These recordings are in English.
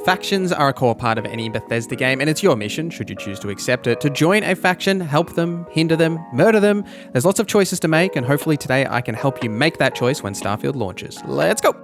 Factions are a core part of any Bethesda game, and it's your mission, should you choose to accept it, to join a faction, help them, hinder them, murder them. There's lots of choices to make, and hopefully today I can help you make that choice when Starfield launches. Let's go!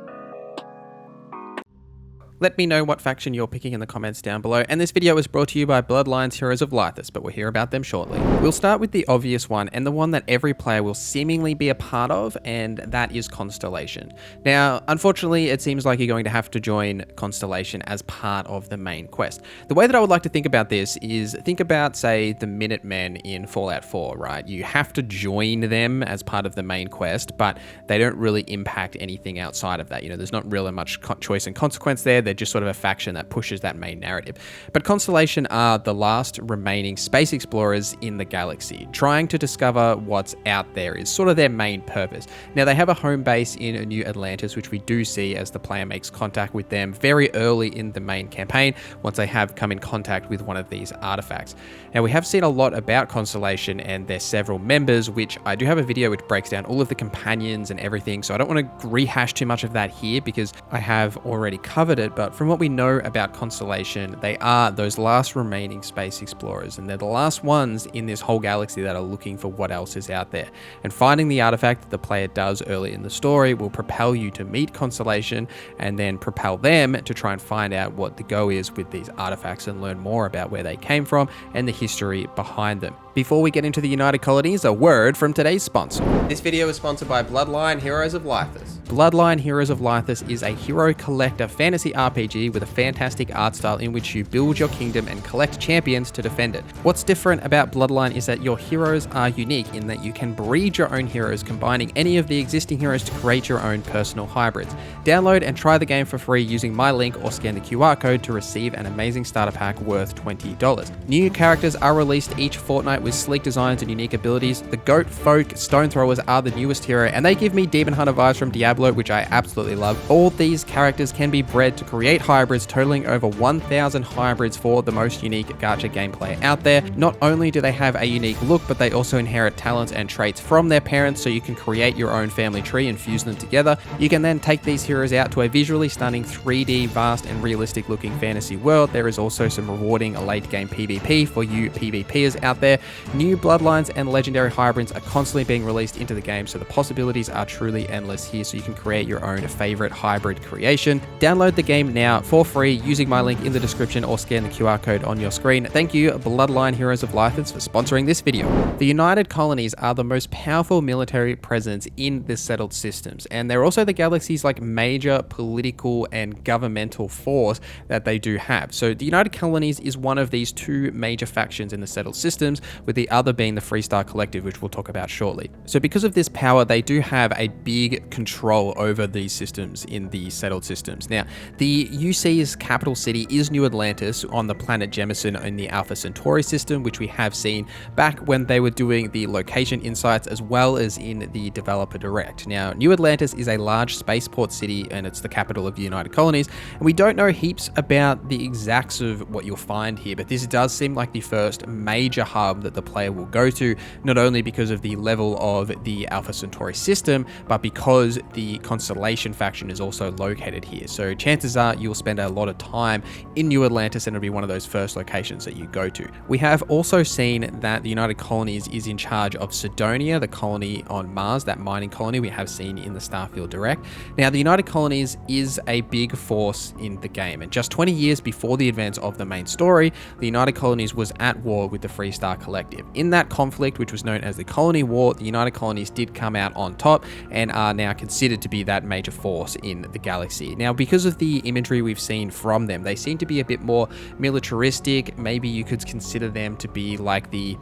Let me know what faction you're picking in the comments down below, and this video is brought to you by Bloodlines Heroes of Lythis, but we'll hear about them shortly. We'll start with the obvious one, and the one that every player will seemingly be a part of, and that is Constellation. Now, unfortunately, it seems like you're going to have to join Constellation as part of the main quest. The way that I would like to think about this is, think about, say, the Minutemen in Fallout 4, right? You have to join them as part of the main quest, but they don't really impact anything outside of that. You know, there's not really much choice and consequence there. They're just sort of a faction that pushes that main narrative. But Constellation are the last remaining space explorers in the galaxy. Trying to discover what's out there is sort of their main purpose. Now, they have a home base in New Atlantis, which we do see as the player makes contact with them very early in the main campaign, once they have come in contact with one of these artifacts. Now, we have seen a lot about Constellation and their several members, which I do have a video which breaks down all of the companions and everything, so I don't want to rehash too much of that here because I have already covered it. But from what we know about Constellation, they are those last remaining space explorers, and they're the last ones in this whole galaxy that are looking for what else is out there. And finding the artifact that the player does early in the story will propel you to meet Constellation, and then propel them to try and find out what the go is with these artifacts and learn more about where they came from and the history behind them. Before we get into the United Colonies, a word from today's sponsor. This video is sponsored by Bloodline Heroes of Lythis. Bloodline Heroes of Lythis is a hero collector fantasy RPG with a fantastic art style in which you build your kingdom and collect champions to defend it. What's different about Bloodline is that your heroes are unique in that you can breed your own heroes, combining any of the existing heroes to create your own personal hybrids. Download and try the game for free using my link or scan the QR code to receive an amazing starter pack worth $20. New characters are released each fortnight with sleek designs and unique abilities. The Goat Folk Stone Throwers are the newest hero, and they give me Demon Hunter vibes from Diablo, which I absolutely love. All these characters can be bred to create hybrids, totaling over 1,000 hybrids for the most unique gacha gameplay out there. Not only do they have a unique look, but they also inherit talents and traits from their parents, so you can create your own family tree and fuse them together. You can then take these heroes out to a visually stunning 3D, vast and realistic looking fantasy world. There is also some rewarding late game PvP for you PvPers out there. New bloodlines and legendary hybrids are constantly being released into the game, so the possibilities are truly endless here, so you can create your own favorite hybrid creation. Download the game now for free using my link in the description or scan the QR code on your screen. Thank you, Bloodline Heroes of Lythis, for sponsoring this video. The United Colonies are the most powerful military presence in the settled systems, and they're also the galaxy's major political and governmental force that they do have. So the United Colonies is one of these two major factions in the settled systems, with the other being the Freestar Collective, which we'll talk about shortly. So because of this power, they do have a big control over these systems in the settled systems. Now, the UC's capital city is New Atlantis on the planet Jemison in the Alpha Centauri system, which we have seen back when they were doing the location insights as well as in the developer direct. Now, New Atlantis is a large spaceport city, and it's the capital of the United Colonies, and we don't know heaps about the exacts of what you'll find here, but this does seem like the first major hub that the player will go to, not only because of the level of the Alpha Centauri system, but because the Constellation faction is also located here. So chances are you'll spend a lot of time in New Atlantis, and it'll be one of those first locations that you go to. We have also seen that the United Colonies is in charge of Sidonia, the colony on Mars, that mining colony we have seen in the Starfield Direct. Now, the United Colonies is a big force in the game, and just 20 years before the events of the main story, the United Colonies was at war with the Freestar Collective. In that conflict, which was known as the Colony War, the United Colonies did come out on top and are now considered to be that major force in the galaxy. Now, because of the imagery we've seen from them, they seem to be a bit more militaristic. Maybe you could consider them to be like the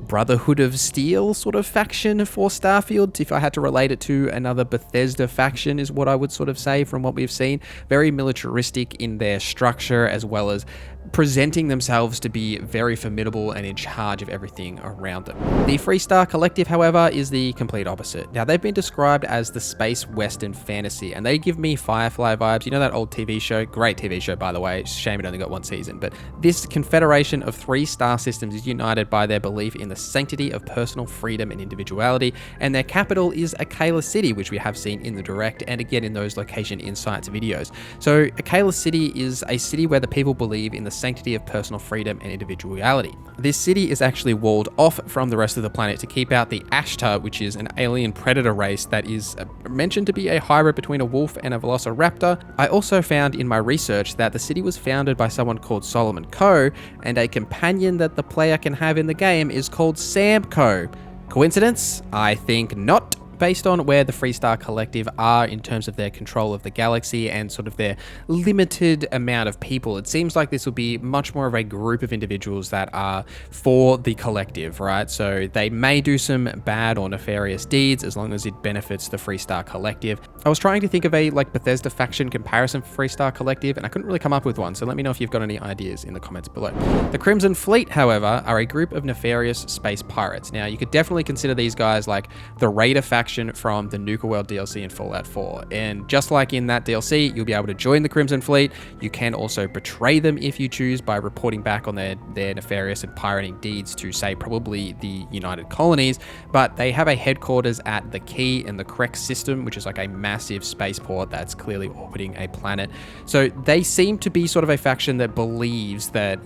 Brotherhood of Steel sort of faction for Starfield. If I had to relate it to another Bethesda faction, is what I would sort of say from what we've seen. Very militaristic in their structure, as well as presenting themselves to be very formidable and in charge of everything around them. The Freestar Collective, however, is the complete opposite. Now, they've been described as the space western fantasy, and they give me Firefly vibes. You know that old TV show? Great TV show, by the way. Shame it only got one season. But this confederation of 3 star systems is united by their belief in the the sanctity of personal freedom and individuality, and their capital is Akala City, which we have seen in the direct and again in those location insights videos. So Akala City is a city where the people believe in the sanctity of personal freedom and individuality. This city is actually walled off from the rest of the planet to keep out the Ashtar, which is an alien predator race that is mentioned to be a hybrid between a wolf and a velociraptor. I also found in my research that the city was founded by someone called Solomon Coe, and a companion that the player can have in the game is called Sam Coe. Coincidence? I think not, based on where the Freestar Collective are in terms of their control of the galaxy and sort of their limited amount of people. It seems like this will be much more of a group of individuals that are for the collective, right? So they may do some bad or nefarious deeds as long as it benefits the Freestar Collective. I was trying to think of a Bethesda faction comparison for Freestar Collective, and I couldn't really come up with one, so let me know if you've got any ideas in the comments below. The Crimson Fleet, however, are a group of nefarious space pirates. Now, you could definitely consider these guys like the Raider faction from the Nuka World DLC in Fallout 4. And just like in that DLC, you'll be able to join the Crimson Fleet. You can also betray them if you choose by reporting back on their nefarious and pirating deeds to, say, probably the United Colonies. But they have a headquarters at the Key in the Krex system, which is like a massive spaceport that's clearly orbiting a planet. So they seem to be sort of a faction that believes that,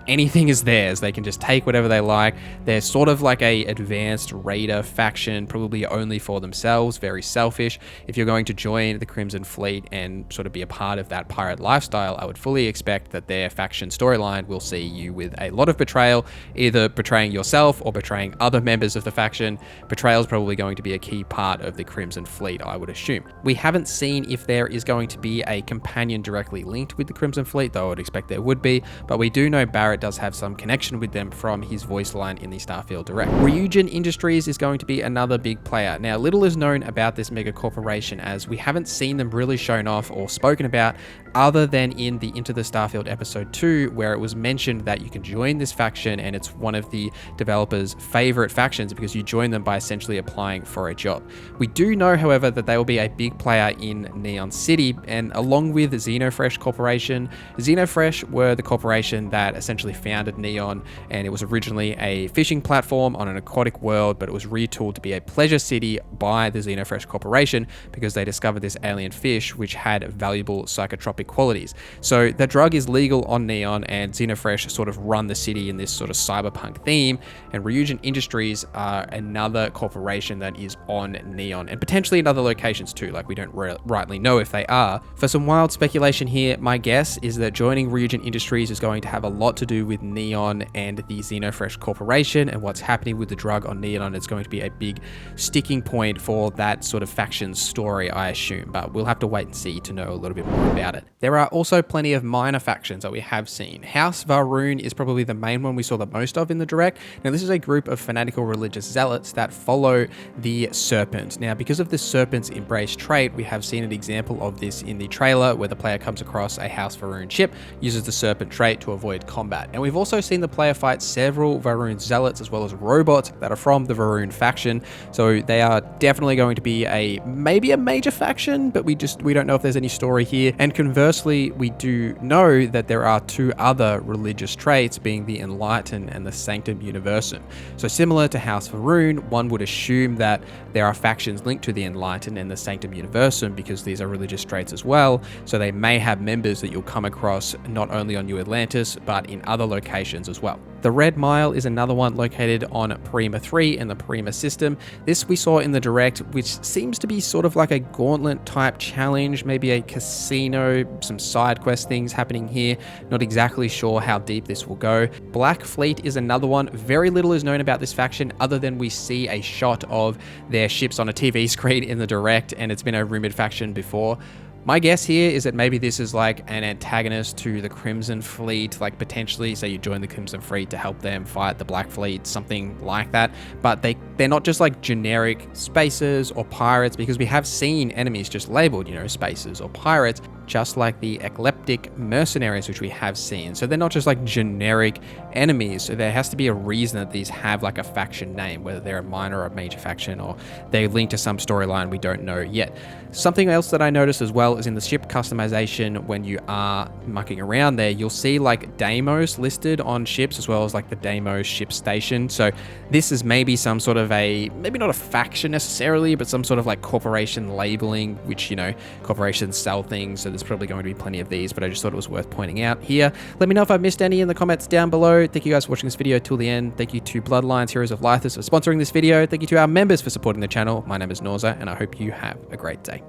anything is theirs. They can just take whatever they like. They're sort of like a advanced Raider faction, probably only for themselves, very selfish. If you're going to join the Crimson Fleet and sort of be a part of that pirate lifestyle, I would fully expect that their faction storyline will see you with a lot of betrayal, either betraying yourself or betraying other members of the faction. Betrayal is probably going to be a key part of the Crimson Fleet, I would assume. We haven't seen if there is going to be a companion directly linked with the Crimson Fleet, though I would expect there would be, but we do know Barrett does have some connection with them from his voice line in the Starfield Direct. Ryujin Industries is going to be another big player. Now, little is known about this mega corporation, as we haven't seen them really shown off or spoken about other than in the Into the Starfield episode 2, where it was mentioned that you can join this faction and it's one of the developers' favorite factions because you join them by essentially applying for a job. We do know, however, that they will be a big player in Neon City, and along with Xenofresh Corporation. Xenofresh were the corporation that essentially founded Neon, and it was originally a fishing platform on an aquatic world, but it was retooled to be a pleasure city by the Xenofresh Corporation because they discovered this alien fish which had valuable psychotropic qualities. So the drug is legal on Neon, and Xenofresh sort of run the city in this sort of cyberpunk theme, and Ryujin Industries are another corporation that is on Neon, and potentially in other locations too, like we don't rightly know if they are. For some wild speculation here, my guess is that joining Ryujin Industries is going to have a lot to do with Neon and the Xenofresh Corporation and what's happening with the drug on Neon. It's going to be a big sticking point for that sort of faction story, I assume, but we'll have to wait and see to know a little bit more about it. There are also plenty of minor factions that we have seen. House Varun is probably the main one we saw the most of in the direct. Now, this is a group of fanatical religious zealots that follow the Serpent. Now, because of the Serpent's embrace trait, we have seen an example of this in the trailer where the player comes across a House Varun ship, uses the Serpent trait to avoid combat. And we've also seen the player fight several Varun zealots as well as robots that are from the Varun faction. So they are definitely going to be maybe a major faction, but we don't know if there's any story here. And conversely, we do know that there are two other religious traits, being the Enlighten and the Sanctum Universum. So similar to House Varun, one would assume that there are factions linked to the Enlighten and the Sanctum Universum because these are religious traits as well. So they may have members that you'll come across not only on New Atlantis, but in other locations as well. The Red Mile is another one located on Prima 3 in the Prima system. This we saw in the direct, which seems to be sort of like a gauntlet type challenge, maybe a casino, some side quest things happening here. Not exactly sure how deep this will go. Black Fleet is another one. Very little is known about this faction other than we see a shot of their ships on a TV screen in the direct, and it's been a rumored faction before. My guess here is that maybe this is like an antagonist to the Crimson Fleet, like potentially say you join the Crimson Fleet to help them fight the Black Fleet, something like that. But they're not just like generic spacers or pirates, because we have seen enemies just labeled, spacers or pirates. just like the eclectic mercenaries, which we have seen. So they're not just like generic enemies. So there has to be a reason that these have like a faction name, whether they're a minor or a major faction, or they link to some storyline we don't know yet. Something else that I noticed as well is in the ship customization, when you are mucking around there, you'll see like Deimos listed on ships, as well as like the Deimos ship station. So this is maybe some sort of a, maybe not a faction necessarily, but some sort of like corporation labeling, which, you know, corporations sell things, so there's probably going to be plenty of these, but I just thought it was worth pointing out here. Let me know if I've missed any in the comments down below. Thank you guys for watching this video till the end. Thank you to Bloodlines Heroes of Lythis for sponsoring this video. Thank you to our members for supporting the channel. My name is NorZZa, and I hope you have a great day.